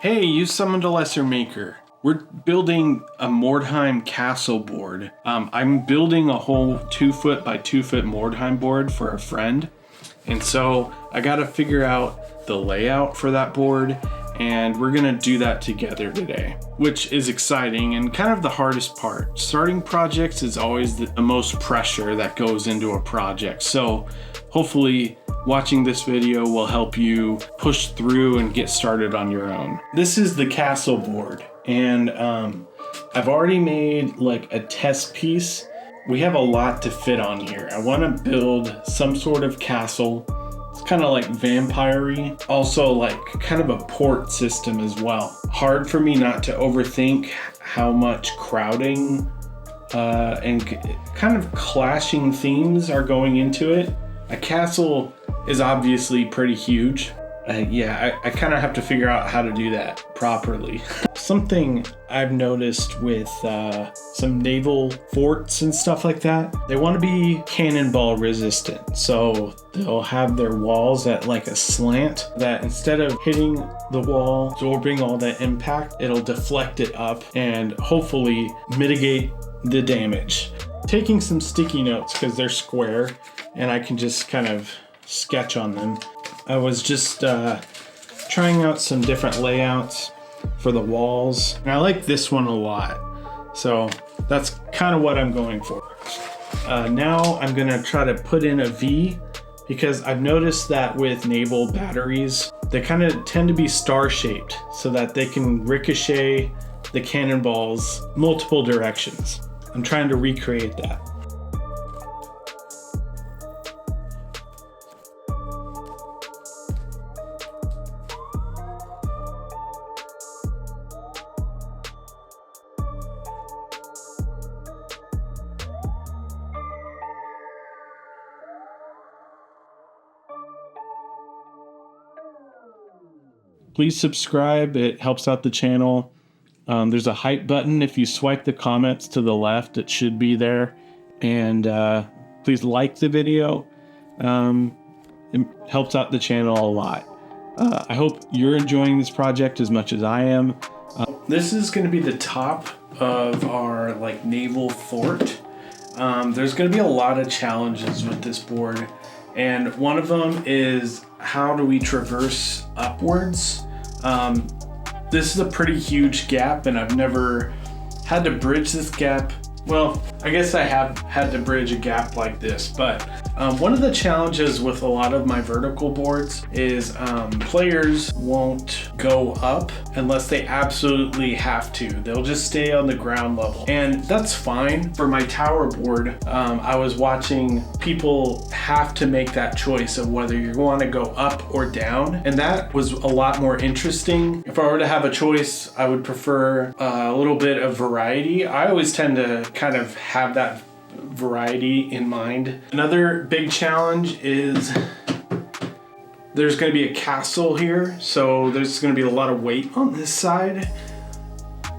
Hey, you summoned a lesser maker. We're building a Mordheim castle board. I'm building a whole 2 foot by 2 foot Mordheim board for a friend. And so I gotta figure out the layout for that board, and we're gonna do that together today, which is exciting and kind of the hardest part. Starting projects is always the most pressure that goes into a project. So hopefully watching this video will help you push through and get started on your own. This is the castle board, and I've already made like a test piece. We have a lot to fit on here. I want to build some sort of castle. It's kind of like vampire-y, also like kind of a port system as well. Hard for me not to overthink how much crowding and kind of clashing themes are going into it. A castle is obviously pretty huge. I kind of have to figure out how to do that properly. Something I've noticed with some naval forts and stuff like that, they want to be cannonball resistant. So they'll have their walls at like a slant that instead of hitting the wall, absorbing all that impact, it'll deflect it up and hopefully mitigate the damage. Taking some sticky notes because they're square and I can just kind of sketch on them. I was just trying out some different layouts for the walls, and I like this one a lot, so that's kind of what I'm going for. Now I'm gonna try to put in a V, because I've noticed that with naval batteries they kind of tend to be star shaped so that they can ricochet the cannonballs multiple directions. I'm trying to recreate that. Please subscribe, it helps out the channel. There's a hype button. If you swipe the comments to the left, it should be there. And please like the video. It helps out the channel a lot. I hope you're enjoying this project as much as I am. This is going to be the top of our like naval fort. There's going to be a lot of challenges with this board. And one of them is, how do we traverse upwards? This is a pretty huge gap, and I've never had to bridge this gap. Well, I guess I have had to bridge a gap like this, but one of the challenges with a lot of my vertical boards is players won't go up unless they absolutely have to. They'll just stay on the ground level, and that's fine. For my tower board, I was watching people have to make that choice of whether you want to go up or down, and that was a lot more interesting. If I were to have a choice, I would prefer a little bit of variety. I always tend to kind of have that variety in mind. Another big challenge is there's going to be a castle here, so there's going to be a lot of weight on this side.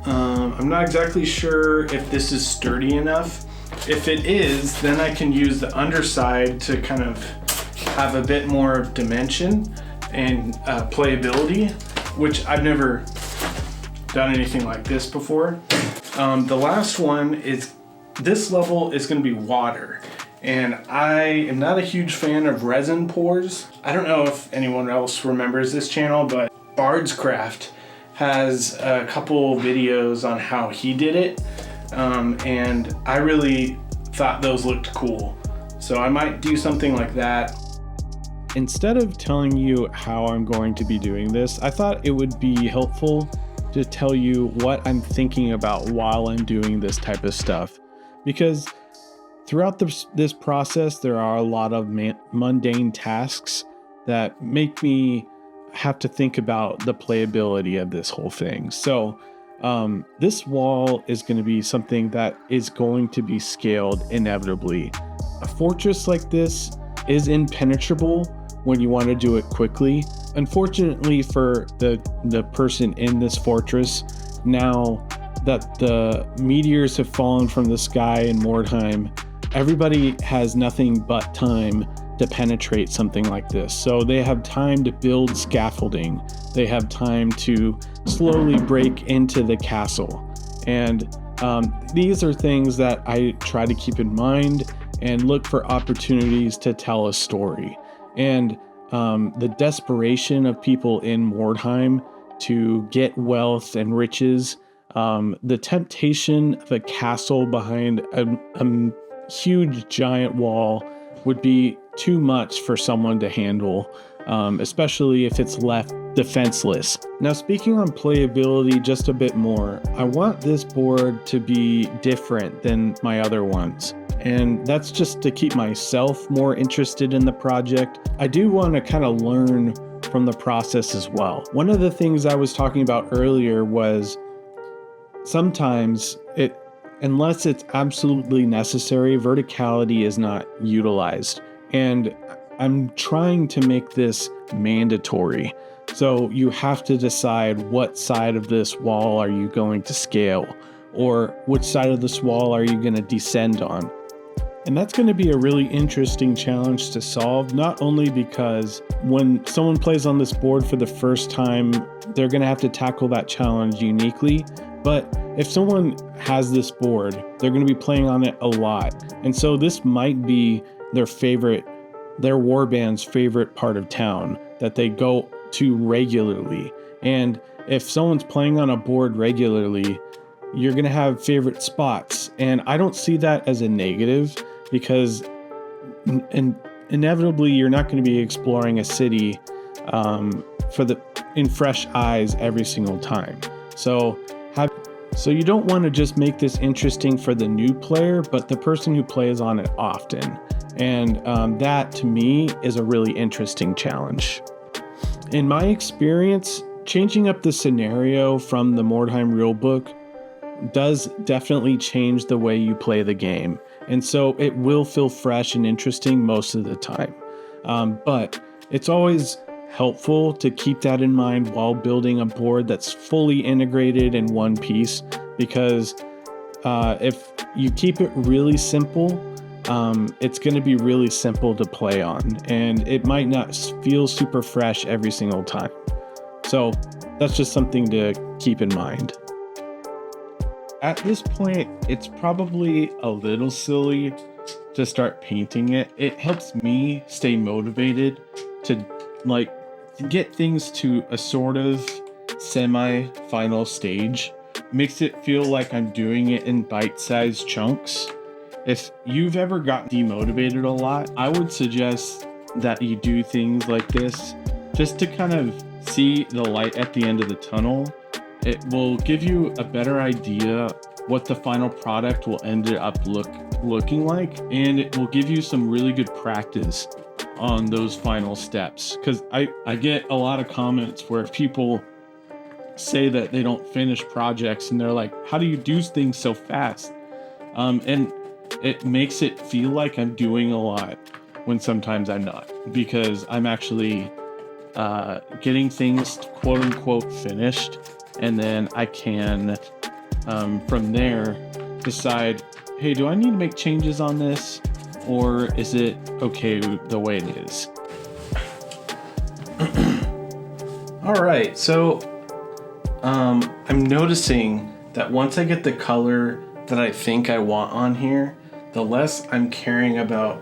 I'm not exactly sure if this is sturdy enough. If it is, then I can use the underside to kind of have a bit more dimension and playability, which I've never done anything like this before. The last one is, this level is going to be water, and I am not a huge fan of resin pours. I don't know if anyone else remembers this channel, but Bardscraft has a couple videos on how he did it, and I really thought those looked cool, so I might do something like that. Instead of telling you how I'm going to be doing this, I thought it would be helpful to tell you what I'm thinking about while I'm doing this type of stuff. Because throughout this process, there are a lot of mundane tasks that make me have to think about the playability of this whole thing. So this wall is going to be something that is going to be scaled inevitably. A fortress like this is impenetrable when you want to do it quickly. Unfortunately for the person in this fortress, now that the meteors have fallen from the sky in Mordheim, everybody has nothing but time to penetrate something like this. So they have time to build scaffolding. They have time to slowly break into the castle. And these are things that I try to keep in mind and look for opportunities to tell a story. And the desperation of people in Mordheim to get wealth and riches, the temptation of a castle behind a huge giant wall would be too much for someone to handle, especially if it's left defenseless. Now, speaking on playability just a bit more, I want this board to be different than my other ones. And that's just to keep myself more interested in the project. I do want to kind of learn from the process as well. One of the things I was talking about earlier was sometimes unless it's absolutely necessary, verticality is not utilized. And I'm trying to make this mandatory. So you have to decide what side of this wall are you going to scale, or which side of this wall are you going to descend on. And that's going to be a really interesting challenge to solve, not only because when someone plays on this board for the first time, they're going to have to tackle that challenge uniquely, but if someone has this board, they're going to be playing on it a lot. And so this might be their warband's favorite part of town that they go to regularly. And if someone's playing on a board regularly, you're going to have favorite spots. And I don't see that as a negative, because inevitably you're not going to be exploring a city in fresh eyes every single time. So you don't want to just make this interesting for the new player, but the person who plays on it often. And that to me is a really interesting challenge. In my experience, changing up the scenario from the Mordheim rulebook does definitely change the way you play the game. And so it will feel fresh and interesting most of the time. But it's always helpful to keep that in mind while building a board that's fully integrated in one piece, because if you keep it really simple, it's going to be really simple to play on, and it might not feel super fresh every single time. So that's just something to keep in mind. At this point, it's probably a little silly to start painting it. It helps me stay motivated to get things to a sort of semi-final stage. Makes it feel like I'm doing it in bite-sized chunks. If you've ever gotten demotivated a lot, I would suggest that you do things like this just to kind of see the light at the end of the tunnel. It will give you a better idea what the final product will end up looking like, and it will give you some really good practice on those final steps. Because I get a lot of comments where people say that they don't finish projects and they're like, how do you do things so fast? And it makes it feel like I'm doing a lot when sometimes I'm not, because I'm actually getting things quote unquote finished, and then I can from there decide, hey, do I need to make changes on this, or is it okay the way it is? All right, so I'm noticing that once I get the color that I think I want on here, the less I'm caring about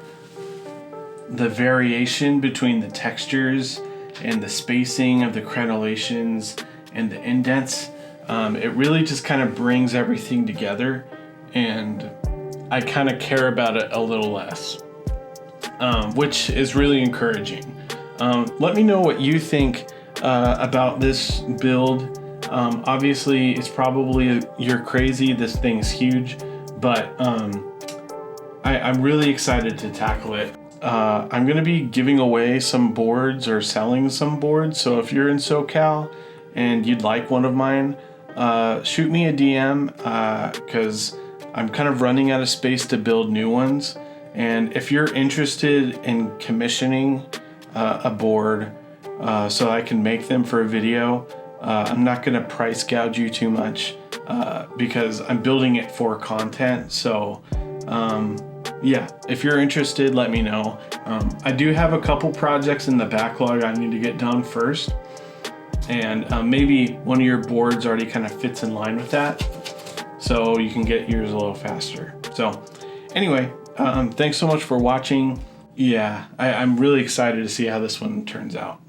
the variation between the textures and the spacing of the crenellations and the indents. It really just kind of brings everything together, and I kind of care about it a little less, which is really encouraging. Let me know what you think about this build. Obviously, it's probably you're crazy. This thing's huge, but I'm really excited to tackle it. I'm going to be giving away some boards or selling some boards. So if you're in SoCal and you'd like one of mine, shoot me a DM, because I'm kind of running out of space to build new ones. And if you're interested in commissioning a board so I can make them for a video, I'm not going to price gouge you too much because I'm building it for content. So yeah, if you're interested, let me know. I do have a couple projects in the backlog I need to get done first. And maybe one of your boards already kind of fits in line with that, so you can get yours a little faster. So anyway, thanks so much for watching. Yeah, I'm really excited to see how this one turns out.